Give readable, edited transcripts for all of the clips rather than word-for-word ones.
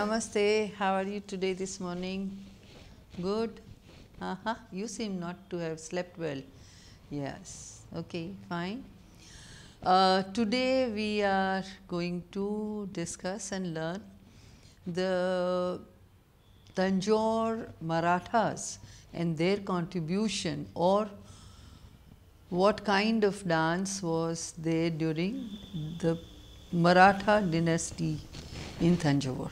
Namaste. How are you today this morning? Good? You seem not to have slept well. Yes. Okay, fine. Today we are going to discuss and learn the Thanjavur Marathas and their contribution, or what kind of dance was there during the Maratha dynasty in Thanjavur.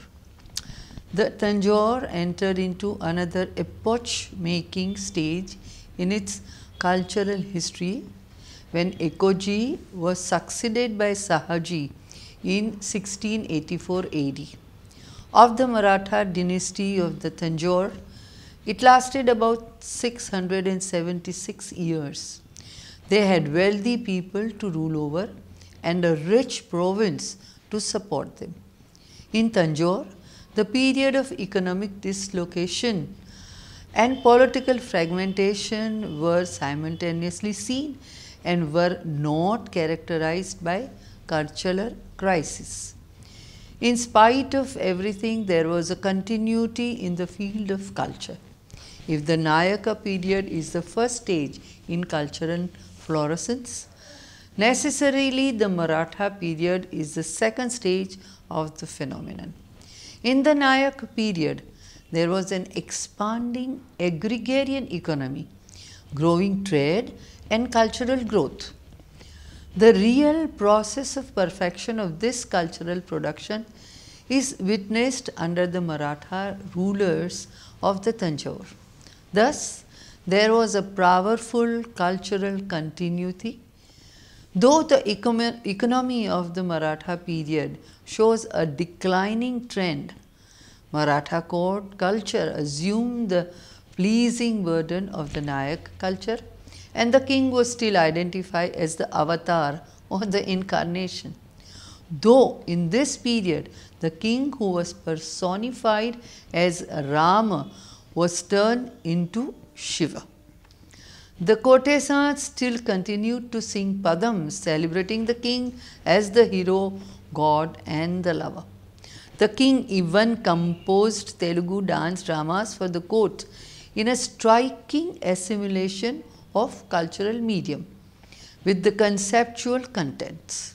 The Thanjavur entered into another epoch-making stage in its cultural history when Ekoji was succeeded by Shahaji in 1684 AD. Of the Maratha dynasty of the Thanjavur, it lasted about 676 years. They had wealthy people to rule over and a rich province to support them. In Thanjavur, the period of economic dislocation and political fragmentation were simultaneously seen and were not characterized by cultural crisis. In spite of everything, there was a continuity in the field of culture. If the Nayaka period is the first stage in cultural fluorescence, necessarily the Maratha period is the second stage of the phenomenon. In the Nayak period, there was an expanding agrarian economy, growing trade and cultural growth. The real process of perfection of this cultural production is witnessed under the Maratha rulers of the Thanjavur. Thus, there was a powerful cultural continuity. Though the economy of the Maratha period shows a declining trend, Maratha court culture assumed the pleasing burden of the Nayak culture, and the king was still identified as the avatar or the incarnation. Though in this period, the king who was personified as Rama was turned into Shiva. The courtesans still continued to sing padam, celebrating the king as the hero, god and the lover. The king even composed Telugu dance dramas for the court in a striking assimilation of cultural medium with the conceptual contents.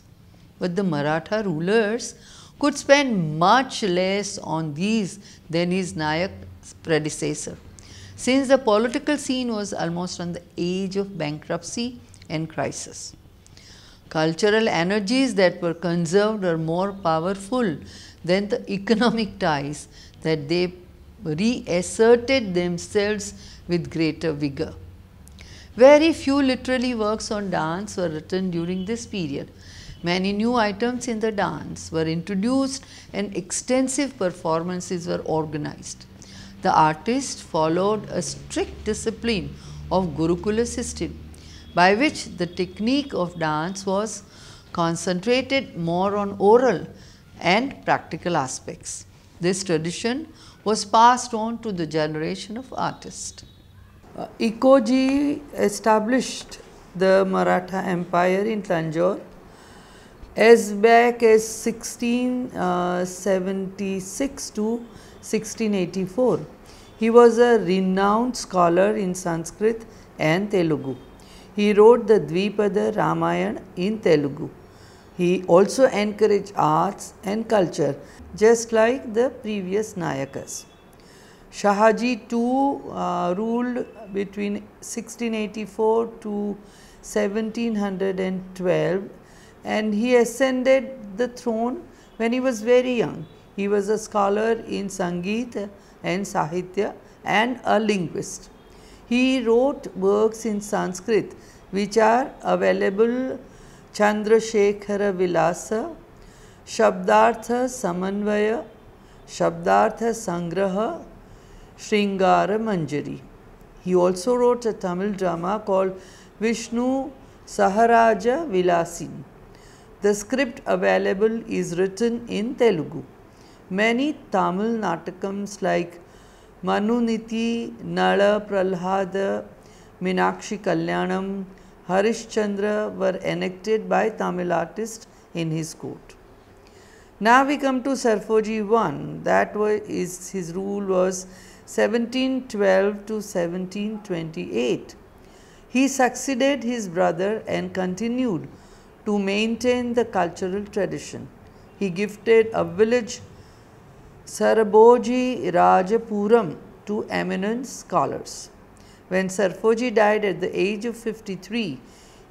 But the Maratha rulers could spend much less on these than his Nayak predecessor, since the political scene was almost on the edge of bankruptcy and crisis. Cultural energies that were conserved were more powerful than the economic ties that they reasserted themselves with greater vigor. Very few literary works on dance were written during this period. Many new items in the dance were introduced and extensive performances were organized. The artist followed a strict discipline of Gurukula system, by which the technique of dance was concentrated more on oral and practical aspects. This tradition was passed on to the generation of artists. Ekoji established the Maratha Empire in Thanjavur as back as 1676 to 1684. He was a renowned scholar in Sanskrit and Telugu. He wrote the Dvipada Ramayana in Telugu. He also encouraged arts and culture, just like the previous Nayakas. Shahaji too ruled between 1684 to 1712, and he ascended the throne when he was very young. He was a scholar in Sangeet and Sahitya and a linguist. He wrote works in Sanskrit which are available: Chandrasekhara Vilasa, Shabdartha Samanvaya, Shabdartha Sangraha, Shringara Manjari. He also wrote a Tamil drama called Vishnu Saharaja Vilasin. The script available is written in Telugu. Many Tamil natakams like Manuniti, Nala Pralhada, Meenakshi Kalyanam, Harishchandra were enacted by Tamil artists in his court. Now we come to Sarfoji I. His rule was 1712 to 1728. He succeeded his brother and continued to maintain the cultural tradition. He gifted a village, Saraboji Rajapuram, to eminent scholars. When Sarfoji died at the age of 53,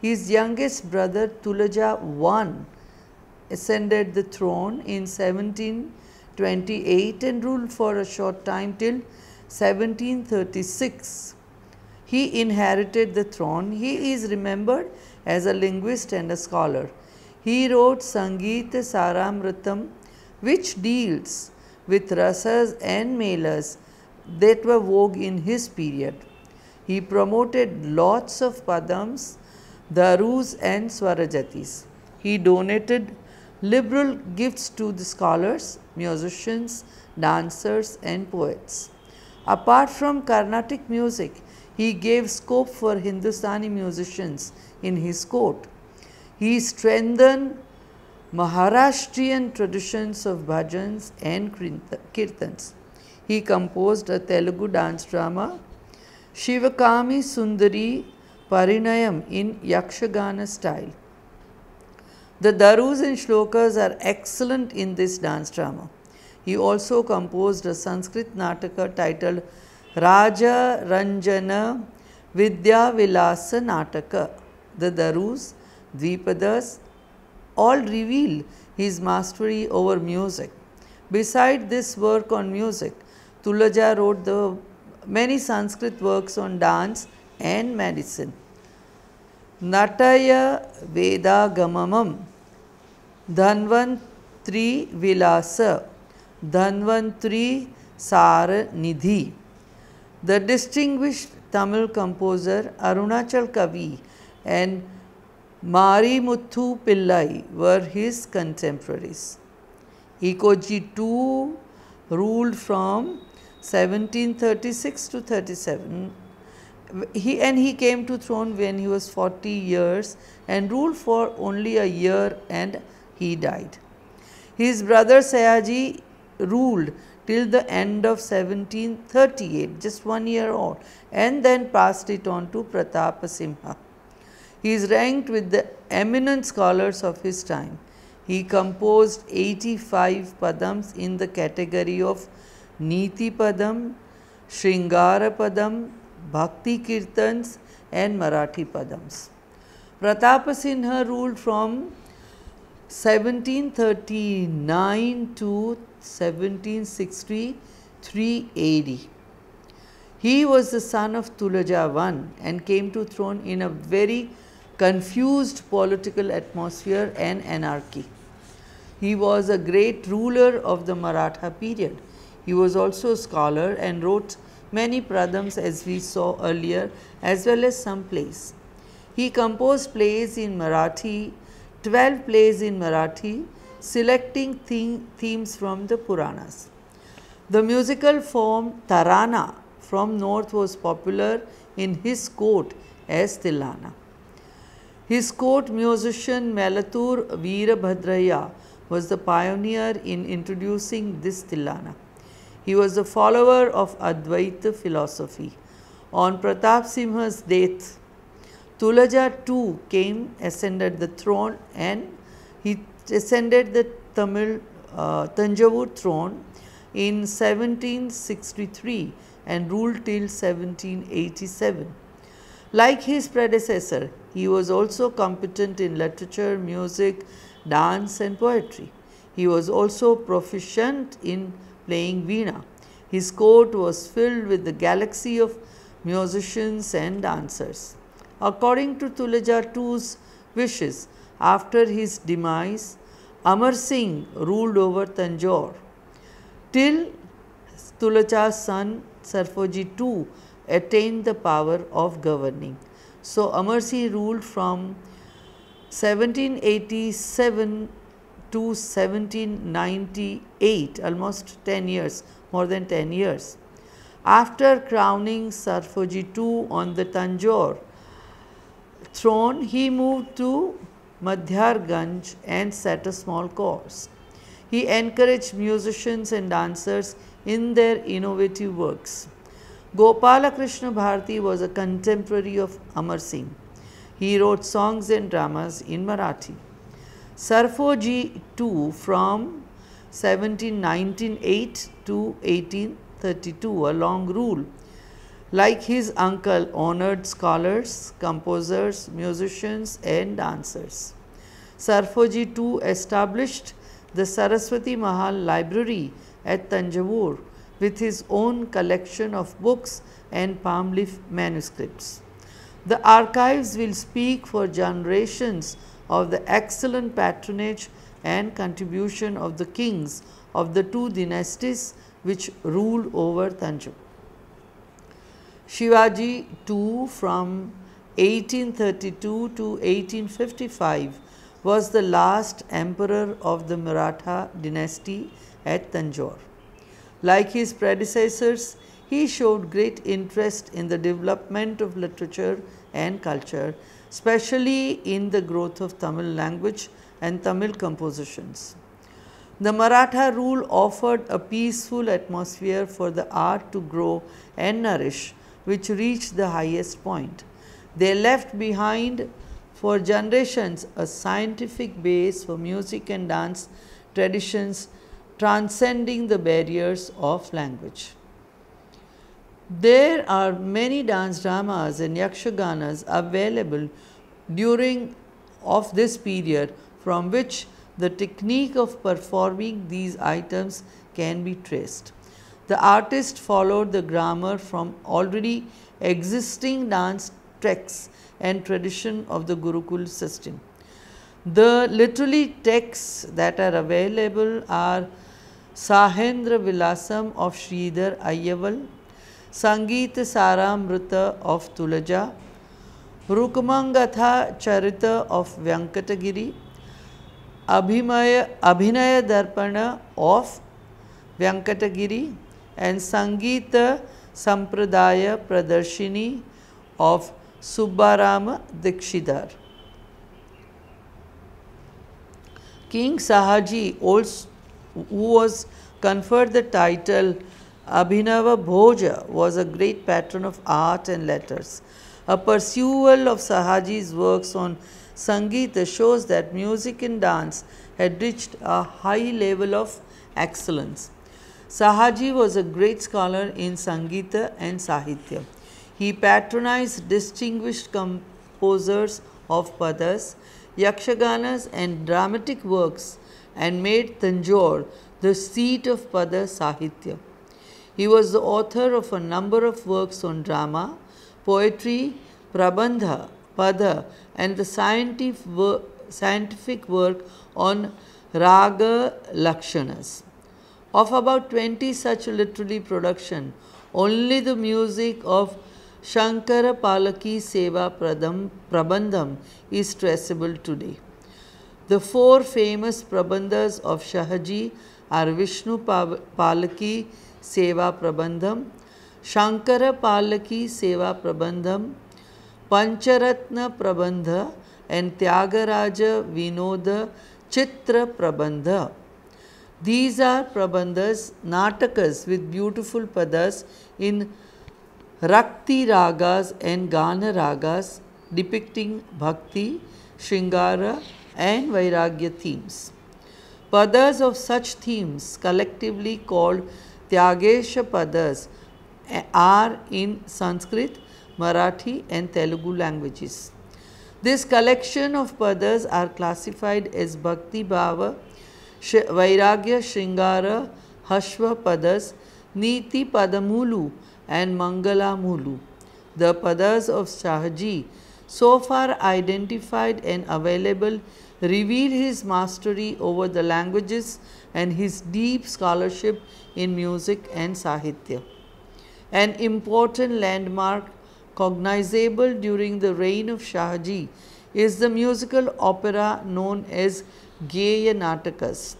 his youngest brother Tulaja I ascended the throne in 1728 and ruled for a short time till 1736. He inherited the throne. He is remembered as a linguist and a scholar. He wrote Sangeeta Saramritam, which deals with rasas and melas that were vogue in his period. He promoted lots of padams, darus and swarajatis. He donated liberal gifts to the scholars, musicians, dancers and poets. Apart from Carnatic music, he gave scope for Hindustani musicians in his court. He strengthened Maharashtrian traditions of bhajans and kirtans. He composed a Telugu dance drama, Shivakami Sundari Parinayam, in Yakshagana style. The darus and shlokas are excellent in this dance drama. He also composed a Sanskrit nataka titled Raja Ranjana Vidya-vilasa Nataka. The darus, dvipadas, all reveal his mastery over music. Beside this work on music, Tulaja wrote the many Sanskrit works on dance and medicine. Nataya Vedagamamam, Dhanvantri Vilasa, Dhanvantri Sara Nidhi. The distinguished Tamil composer Arunachal Kavi and Marimuthu Pillai were his contemporaries. Ekoji II ruled from 1736 to 37. He came to throne when he was 40 years and ruled for only a year and he died. His brother Shahaji ruled till the end of 1738, just 1 year old, and then passed it on to Pratapa-Simha. He is ranked with the eminent scholars of his time. He composed 85 padams in the category of Niti Padam, Shringara Padam, Bhakti Kirtans and Marathi Padams. Pratapa-Sinha ruled from 1739 to 1763 AD. He was the son of Tulaja I and came to throne in a very confused political atmosphere and anarchy. He was a great ruler of the Maratha period. He was also a scholar and wrote many pradams, as we saw earlier, as well as some plays. He composed plays in Marathi, 12 plays in Marathi, selecting themes from the Puranas. The musical form Tarana from north was popular in his court as Tilana. His court musician Melatur Veerabhadraya was the pioneer in introducing this Tilana. He was a follower of Advaita philosophy. On Pratap-Simha's death, Tulaja II ascended the throne and he ascended the Thanjavur throne in 1763 and ruled till 1787. Like his predecessor, he was also competent in literature, music, dance and poetry. He was also proficient in playing veena. His court was filled with the galaxy of musicians and dancers. According to Tulaja II's wishes, after his demise, Amar Singh ruled over Tanjore till Tulaja's son Sarfoji II attained the power of governing. So Amar Singh ruled from 1787 to 1798, almost 10 years, more than 10 years. After crowning Sarfoji II on the Tanjore throne, he moved to Madhyarganj and set a small course. He encouraged musicians and dancers in their innovative works. Gopala Krishna Bharati was a contemporary of Amar Singh. He wrote songs and dramas in Marathi. Sarfoji too, from 1798 to 1832, a long rule, like his uncle, honored scholars, composers, musicians and dancers. Sarfoji too established the Saraswati Mahal Library at Thanjavur with his own collection of books and palm leaf manuscripts. The archives will speak for generations of the excellent patronage and contribution of the kings of the two dynasties which ruled over Thanjavur. Shivaji too, from 1832 to 1855, was the last emperor of the Maratha dynasty at Tanjore. Like his predecessors, he showed great interest in the development of literature and culture, especially in the growth of Tamil language and Tamil compositions. The Maratha rule offered a peaceful atmosphere for the art to grow and nourish, which reached the highest point. They left behind for generations a scientific base for music and dance traditions transcending the barriers of language. There are many dance dramas and yakshaganas available during of this period, from which the technique of performing these items can be traced. The artist followed the grammar from already existing dance texts and tradition of the Gurukul system. The literary texts that are available are Sahendra Vilasam of Sridhar Ayyaval, Sangeet Saramrita of Tulaja, Rukmangatha Charita of Venkatagiri, Abhinaya Darpana of Venkatagiri, and Sangeeta Sampradaya Pradarshini of Subbarama Dikshidhar. King Shahaji, who was conferred the title Abhinava Bhoja, was a great patron of art and letters. A perusal of Shahaji's works on Sangeeta shows that music and dance had reached a high level of excellence. Shahaji was a great scholar in Sangeeta and Sahitya. He patronized distinguished composers of padas, yakshaganas and dramatic works and made Tanjore the seat of pada Sahitya. He was the author of a number of works on drama, poetry, prabandha, pada and the scientific work on raga lakshanas. Of about 20 such literary production, only the music of Shankara Palaki Seva Prabandham is traceable today. The four famous prabandhas of Shahaji are Vishnu Palaki Seva Prabandham, Shankara Palaki Seva Prabandham, Pancharatna Prabandha and Tyagaraja Vinoda Chitra Prabandha. These are prabandhas, natakas with beautiful padas in Rakti ragas and Gana ragas depicting Bhakti, Shringara and Vairagya themes. Padas of such themes, collectively called Tyagesha padas, are in Sanskrit, Marathi and Telugu languages. This collection of padas are classified as Bhakti Bhava, Vairagya Shringara, Hashva padas, Niti Padamulu and Mangala Mulu. The padas of Shahaji, so far identified and available, reveal his mastery over the languages and his deep scholarship in music and Sahitya. An important landmark cognizable during the reign of Shahaji is the musical opera known as Geya Natakas.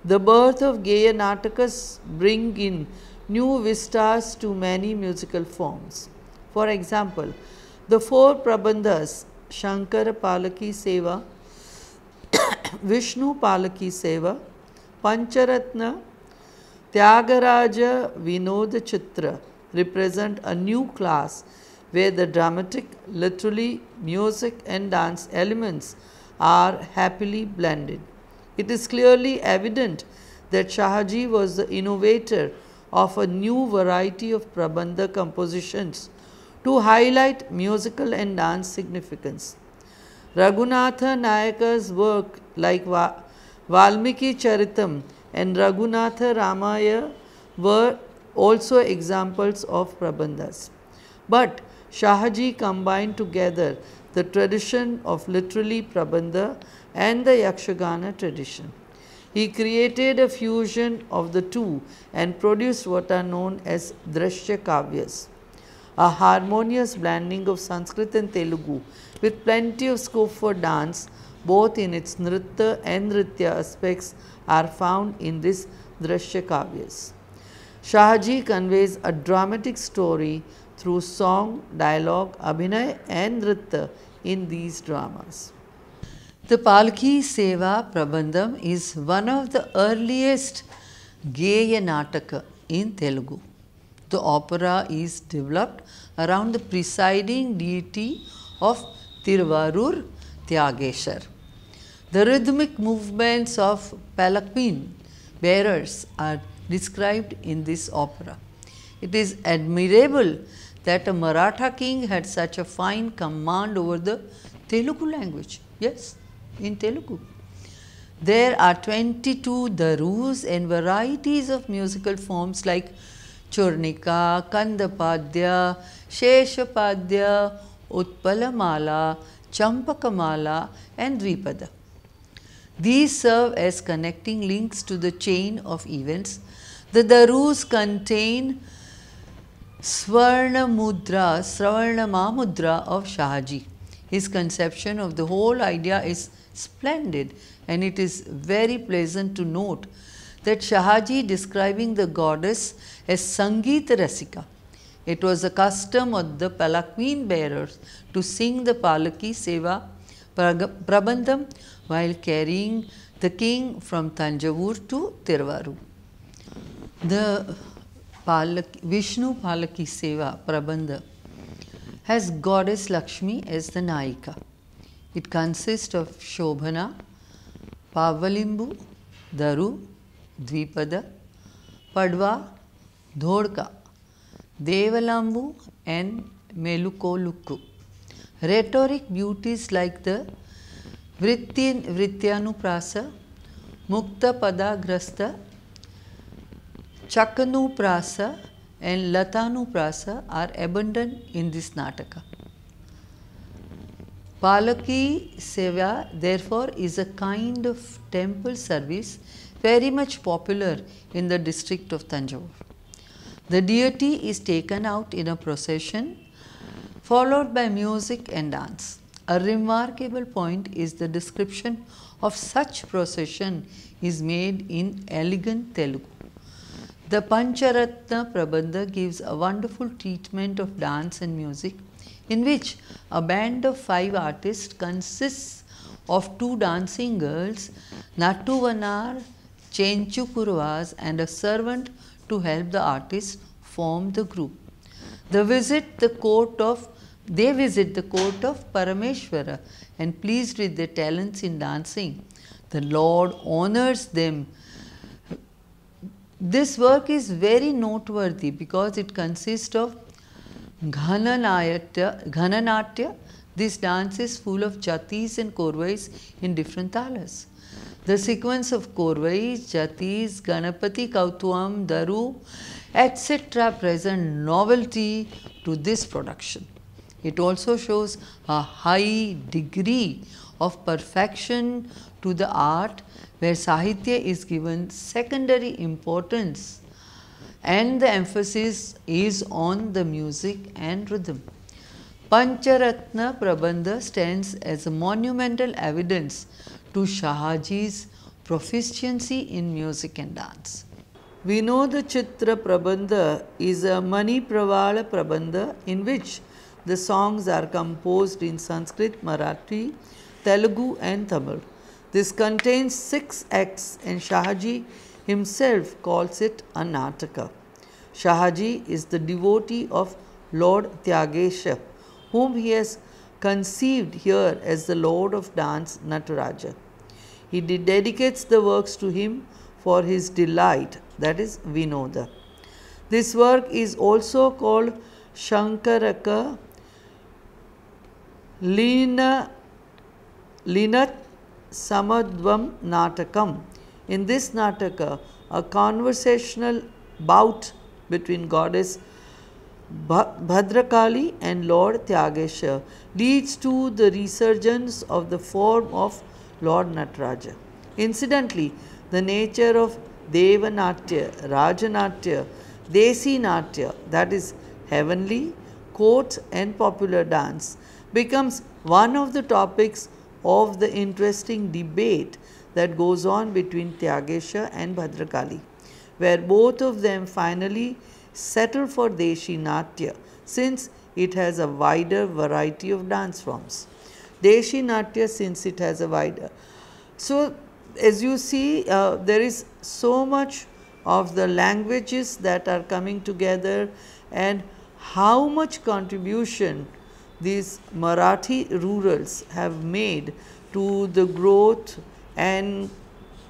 The birth of Geya Natakas bring in new vistas to many musical forms. For example, the four prabandhas Shankara Palaki Seva, Vishnu Palaki Seva, Pancharatna Tyagaraja Vinoda Chitra represent a new class where the dramatic, literary, music and dance elements are happily blended. It is clearly evident that Shahaji was the innovator of a new variety of prabandha compositions to highlight musical and dance significance. Raghunatha Nayaka's work like Valmiki Charitam and Raghunatha Ramaya were also examples of prabandhas. But Shahaji combined together the tradition of literary prabandha and the Yakshagana tradition. He created a fusion of the two and produced what are known as Drashya Kavyas, a harmonious blending of Sanskrit and Telugu with plenty of scope for dance, both in its Nritta and Nritya aspects are found in this Drashya Kavyas. Shahaji conveys a dramatic story through song, dialogue, abhinay and Nritta in these dramas. The Palki Seva Prabandham is one of the earliest Geya Nataka in Telugu. The opera is developed around the presiding deity of Tiruvarur Tyageshar. The rhythmic movements of palanquin bearers are described in this opera. It is admirable that a Maratha king had such a fine command over the Telugu language. Yes, in Telugu. There are 22 darus and varieties of musical forms like Churnika, Kandapadya, Sheshapadya, Utpalamala, Champakamala and Dvipada. These serve as connecting links to the chain of events. The darus contain Swarna Mamudra of Shahaji. His conception of the whole idea is splendid, and it is very pleasant to note that Shahaji describing the goddess as Sangeet Rasika. It was a custom of the palanquin bearers to sing the Palaki Seva Prabandham while carrying the king from Thanjavur to Tiruvarur. The Vishnu Palaki Seva Prabandha has goddess Lakshmi as the Naika. It consists of Shobhana, Pavalimbu, Daru, Dvipada, Padva, Dhodka, Devalambu and Melukolukku. Rhetoric beauties like the Vrityanuprasa, Mukta Padagrasta, Chakanuprasa and Latanuprasa are abundant in this Nataka. Palaki Seva therefore is a kind of temple service very much popular in the district of Thanjavur. The deity is taken out in a procession followed by music and dance. A remarkable point is the description of such procession is made in elegant Telugu. The Pancharatna Prabandha gives a wonderful treatment of dance and music, in which a band of 5 artists consists of 2 dancing girls, Natuvanar, Chenchukurvas and a servant to help the artists form the group. They visit the court of Parameshwara, and pleased with their talents in dancing, the Lord honors them. This work is very noteworthy because it consists of Ghananatya. This dance is full of jatis and korvais in different talas. The sequence of korvais, jatis, Ganapati Kautvam, Daru, etc. present novelty to this production. It also shows a high degree of perfection to the art where Sahitya is given secondary importance and the emphasis is on the music and rhythm. Pancharatna Prabandha stands as a monumental evidence to Shahaji's proficiency in music and dance. Vinoda Chitra Prabandha is a Mani Pravala Prabandha in which the songs are composed in Sanskrit, Marathi, Telugu and Tamil. This contains 6 acts and Shahaji himself calls it a Nataka. Shahaji is the devotee of Lord Tyagesha, whom he has conceived here as the Lord of Dance Nataraja. He dedicates the works to him for his delight, that is Vinoda. This work is also called Shankaraka Linat Samadvam Natakam. In this Nataka, a conversational bout between goddess Bhadrakali and Lord Tyagesha leads to the resurgence of the form of Lord Nataraja. Incidentally, the nature of Devanatya, Rajanatya, Desi-Natya, that is heavenly, court and popular dance, becomes one of the topics of the interesting debate that goes on between Tyagesha and Bhadrakali, where both of them finally settle for Deshi-Natya, since it has a wider variety of dance forms. Deshi-Natya, since it has a wider. So, as you see, there is so much of the languages that are coming together, and how much contribution these Marathi rurals have made to the growth and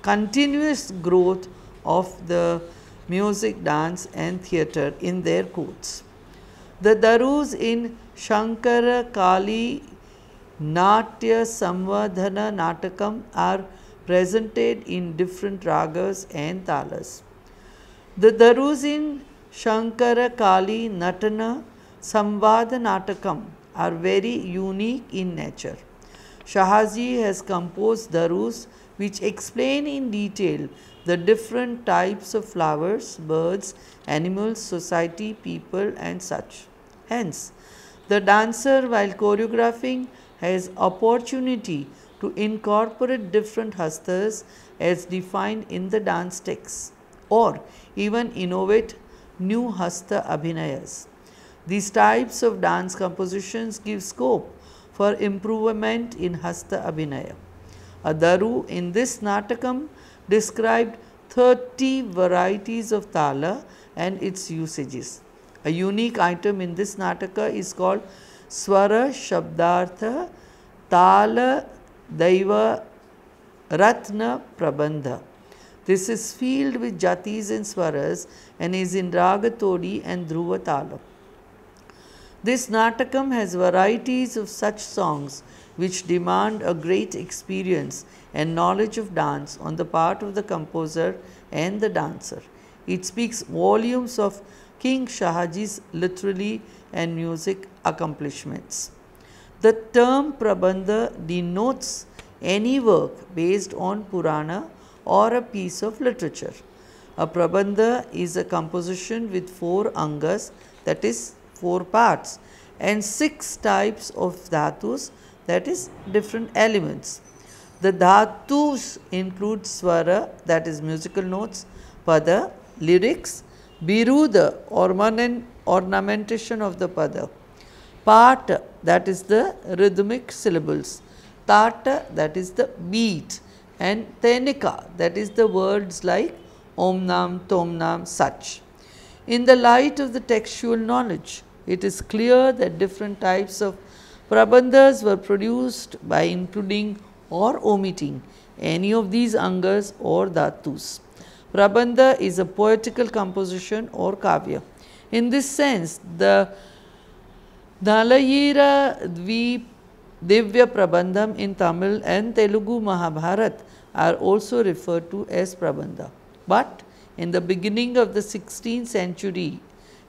continuous growth of the music, dance and theatre in their courts. The Darus in Shankara Kali Natya Samvadhana Natakam are presented in different ragas and talas. The Darus in Shankara Kali Natana Samvada Natakam are very unique in nature. Shahaji has composed darus which explain in detail the different types of flowers, birds, animals, society, people and such. Hence, the dancer while choreographing has opportunity to incorporate different hastas as defined in the dance texts, or even innovate new hasta abhinayas. These types of dance compositions give scope for improvement in hasta abhinaya. A daru in this natakam described 30 varieties of tala and its usages. A unique item in this nataka is called Swara Shabdartha Tala Daiva Ratna Prabandha. This is filled with jatis and swaras and is in raga todi and dhruva tala. This natakam has varieties of such songs which demand a great experience and knowledge of dance on the part of the composer and the dancer. It speaks volumes of King Shahaji's literary and music accomplishments. The term prabandha denotes any work based on Purana or a piece of literature. A prabandha is a composition with 4 angas, that is 4 parts, and 6 types of dhatus, that is different elements. The dhatus include swara, that is musical notes, pada, lyrics, biruda, ornamentation of the pada, pata, that is the rhythmic syllables, tata, that is the beat, and tenika, that is the words like om nam, tom nam, such. In the light of the textual knowledge, it is clear that different types of prabandhas were produced by including or omitting any of these angas or dhatus. Prabandha is a poetical composition or kavya. In this sense, the Nalayira Divya Prabandham in Tamil and Telugu Mahabharat are also referred to as prabandha. But in the beginning of the 16th century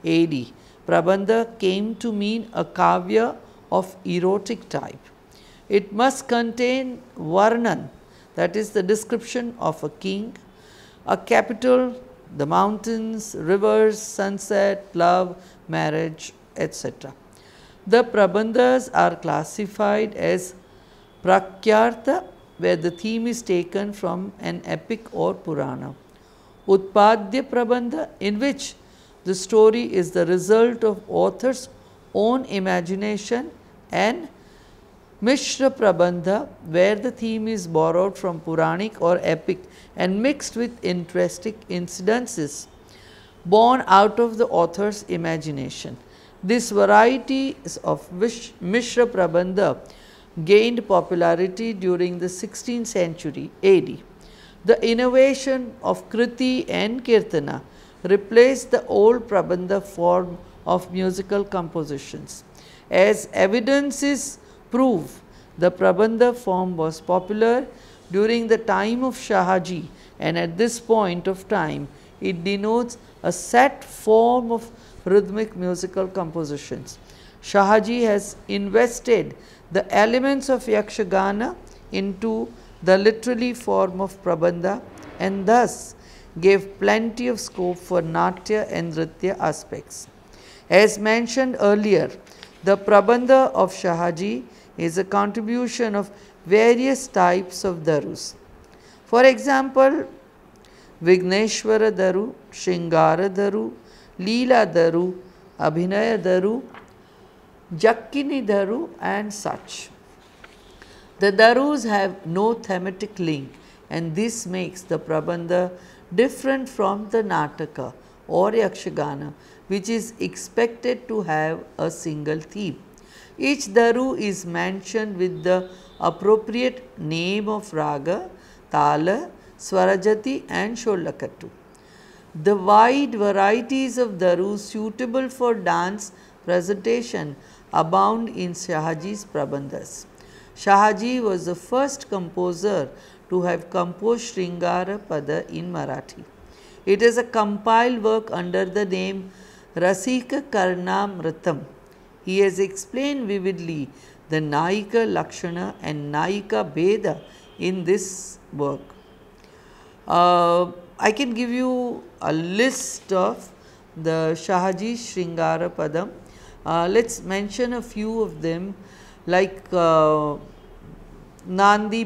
AD, prabandha came to mean a kavya of erotic type. It must contain varnan, that is the description of a king, a capital, the mountains, rivers, sunset, love, marriage, etc. The prabandhas are classified as prakyartha, where the theme is taken from an epic or Purana. Utpadya prabandha, in which the story is the result of author's own imagination and Mishra prabandha, where the theme is borrowed from Puranic or epic and mixed with interesting incidences born out of the author's imagination. This variety of Mishra prabandha gained popularity during the 16th century AD. The innovation of Kriti and Kirtana replaced the old prabandha form of musical compositions. As evidences prove, the prabandha form was popular during the time of Shahaji, and at this point of time it denotes a set form of rhythmic musical compositions. Shahaji has invested the elements of Yakshagana into the literary form of prabandha and thus gave plenty of scope for Natya and Nritya aspects. As mentioned earlier, the prabandha of Shahaji is a contribution of various types of darus. For example, Vigneshwara daru, Shringara daru, Leela daru, Abhinaya daru, Jakkini daru and such. The darus have no thematic link, and this makes the prabandha different from the nataka or yakshagana, which is expected to have a single theme. Each daru is mentioned with the appropriate name of raga, tala, swarajati and sholakattu. The wide varieties of darus suitable for dance presentation abound in Shahaji's prabandhas. Shahaji was the first composer to have composed Shringara Pada in Marathi. It is a compiled work under the name Rasika Karnamritam. He has explained vividly the Naika Lakshana and Naika Bheda in this work. I can give you a list of the Shahaji Shringara Padam. Let's mention a few of them, like Nandi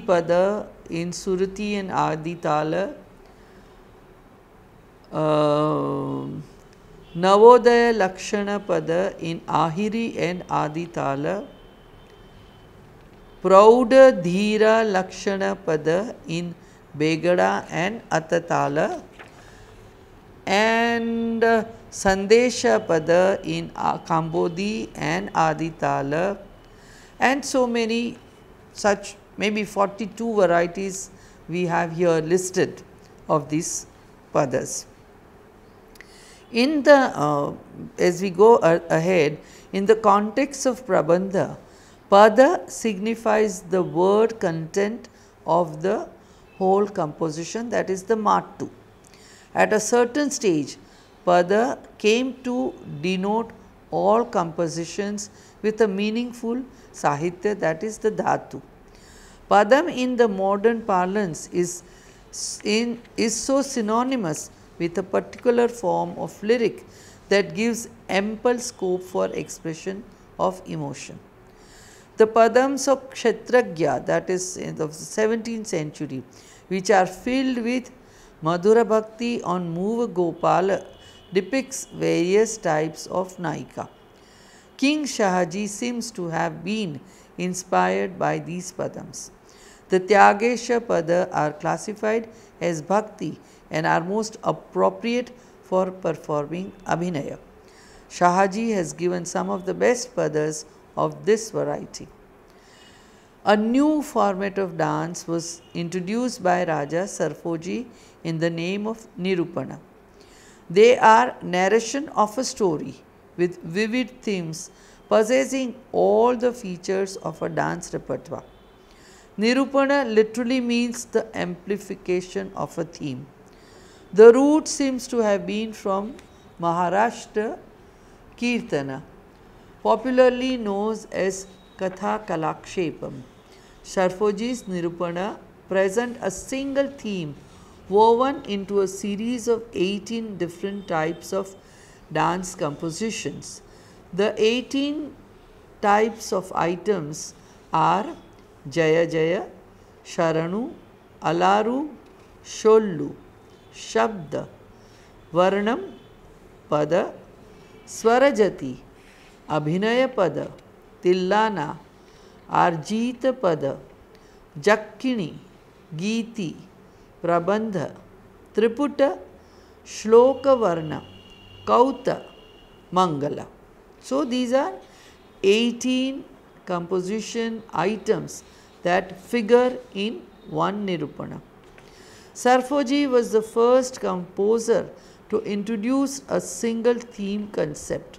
Pada in Surati and Adi Tala, Navodaya Lakshana Pada in Ahiri and Adi Tala, Prauda Dhira Lakshana Pada in Begada and Atatala, and Sandesha Pada in Kambodi and Aditala, and so many such, maybe 42 varieties we have here listed of these padas. In the as we go ahead, in the context of prabandha, pada signifies the word content of the whole composition, that is the matu. At a certain stage, pada came to denote all compositions with a meaningful sahitya, that is the dhatu. Padam in the modern parlance is so synonymous with a particular form of lyric that gives ample scope for expression of emotion. The padams of Kshetragya, that is in the 17th century, which are filled with Madhura Bhakti on Muva Gopala, depicts various types of Naika. King Shahaji seems to have been inspired by these padams. The Tyagesha pada are classified as bhakti and are most appropriate for performing abhinaya. Shahaji has given some of the best padas of this variety. A new format of dance was introduced by Raja Sarfoji in the name of Nirupana. They are narration of a story with vivid themes possessing all the features of a dance repertoire. Nirupana literally means the amplification of a theme. The root seems to have been from Maharashtra Kirtana, popularly known as Katha Kalakshepam. Sarfoji's Nirupana present a single theme woven into a series of 18 different types of dance compositions. The 18 types of items are Jaya Jaya, Sharanu, Alaru, Shollu, Shabda, Varnam, Pada, Swarajati, Abhinaya Pada, Tillana, Arjita Pada, Jakkini, Geeti, Prabandha, Triputa, Shloka Varna, Kauta, Mangala. So, these are 18 composition items that figure in one Nirupana. Sarfoji was the first composer to introduce a single theme concept.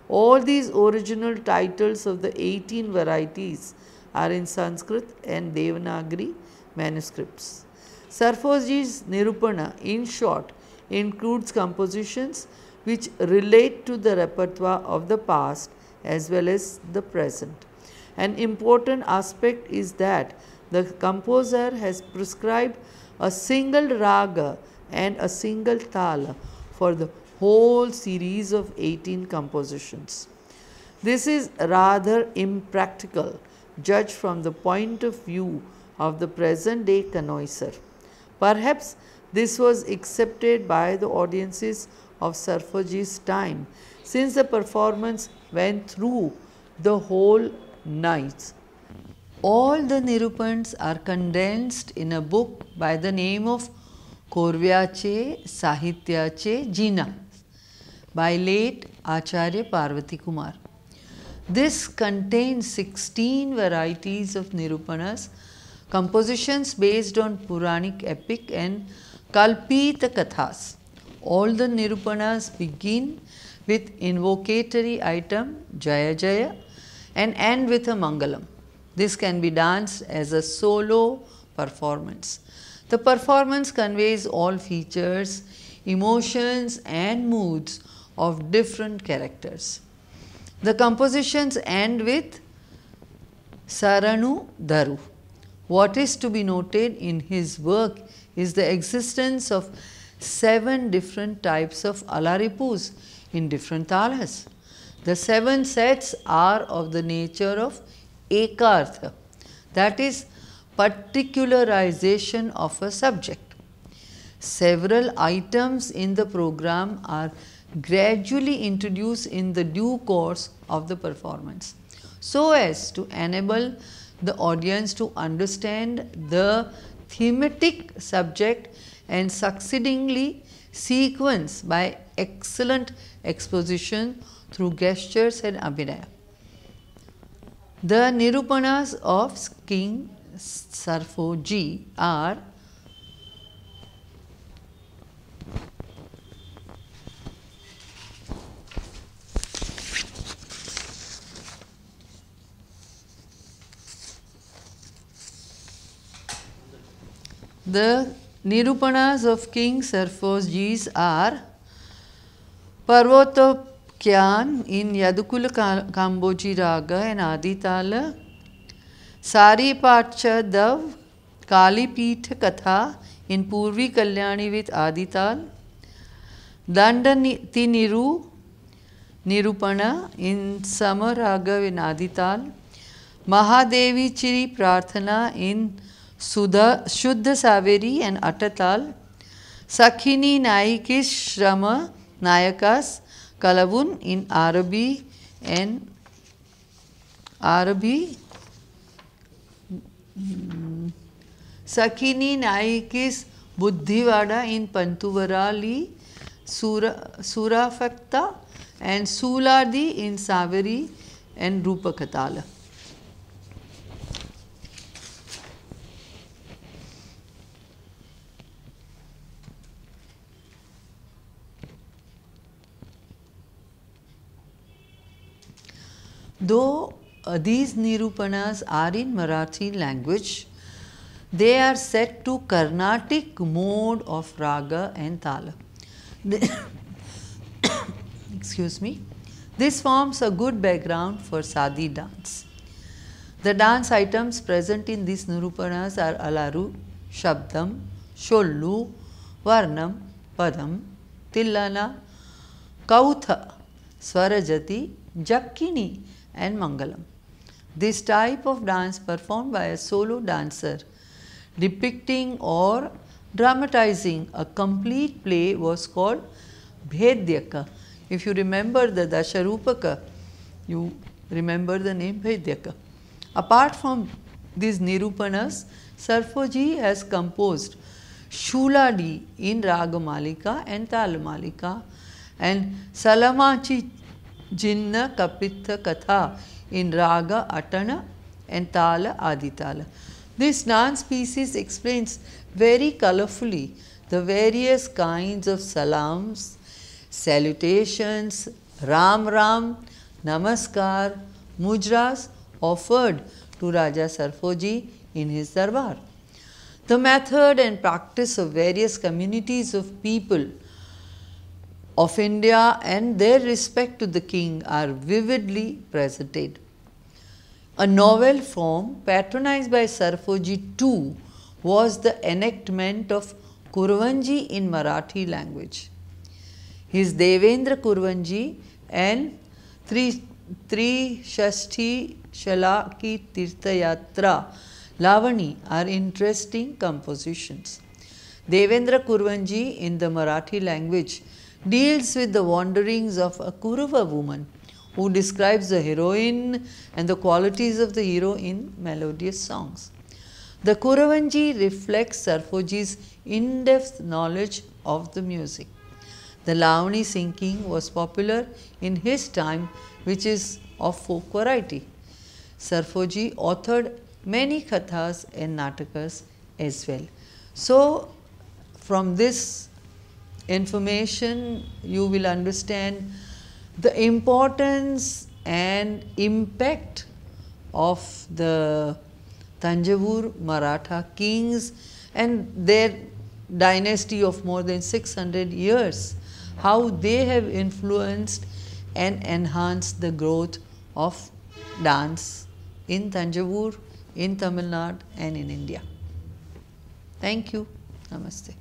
All these original titles of the 18 varieties are in Sanskrit and Devanagari manuscripts. Sarfoji's Nirupana, in short, includes compositions which relate to the repertoire of the past as well as the present. An important aspect is that the composer has prescribed a single raga and a single tala for the whole series of 18 compositions. This is rather impractical, judged from the point of view of the present day connoisseur. Perhaps this was accepted by the audiences of Sarfoji's time, since the performance went through the whole night. All the Nirupans are condensed in a book by the name of Korvyache Sahityache Jina by late Acharya Parvati Kumar. This contains 16 varieties of Nirupanas, compositions based on Puranic epic and Kalpita Kathas. All the Nirupanas begin with invocatory item Jaya Jaya and end with a Mangalam. This can be danced as a solo performance. The performance conveys all features, emotions and moods of different characters. The compositions end with Saranu Daru. What is to be noted in his work is the existence of 7 different types of alaripus in different talas. The 7 sets are of the nature of ekartha, that is, particularization of a subject. Several items in the program are gradually introduced in the due course of the performance, so as to enable the audience to understand the thematic subject and succeedingly sequence by excellent exposition through gestures and abhinaya. The Nirupanas of King Sarfoji are Parvatokyan in Yadukula Kamboji Raga and Aditala, Sari Pacha Dav, Kali Pita Katha in Purvi Kalyani with Adital, Dandati Niru Nirupana in Samaraga in Adital, Mahadevi Chiri Prarthana in Shuddha Saveri and Atatal, Sakhini Naikis Shrama Nayakas Kalavun in Arabi and Sakhini Naikis Buddhivada in Pantuvarali Surafakta and Suladi in Saveri and Rupakatala. Though these Nirupanas are in Marathi language, they are set to Carnatic mode of raga and tala. Excuse me. This forms a good background for Sadi dance. The dance items present in these Nirupanas are Alaru, Shabdam, Shollu, Varnam, Padam, Tillana, Kautha, Swarajati, Jakkini and Mangalam. This type of dance performed by a solo dancer depicting or dramatizing a complete play was called Bhedyaka. If you remember the Dasharupaka, you remember the name Bhedyaka. Apart from these Nirupanas, Sarfoji has composed Shuladi in Ragamalika and Talamalika and Salamachi Jinna Kapitha Katha in Raga Atana and Tala Aditala. This dance species explains very colourfully the various kinds of salams, salutations, Ram Ram, Namaskar, Mujras offered to Raja Sarfoji in his darbar. The method and practice of various communities of people of India and their respect to the king are vividly presented. A novel form patronized by Sarfoji too was the enactment of Kurvanji in Marathi language. His Devendra Kurvanji and Trishashti Shalaki Tirthayatra Lavani are interesting compositions. Devendra Kurvanji in the Marathi language deals with the wanderings of a Kuruva woman who describes the heroine and the qualities of the hero in melodious songs. The Kuruvanji reflects Sarfoji's in-depth knowledge of the music. The Lavani singing was popular in his time, which is of folk variety. Sarfoji authored many kathas and natakas as well. So, from this information you will understand the importance and impact of the Thanjavur Maratha kings and their dynasty of more than 600 years, how they have influenced and enhanced the growth of dance in Thanjavur, in Tamil Nadu and in India. Thank you. Namaste.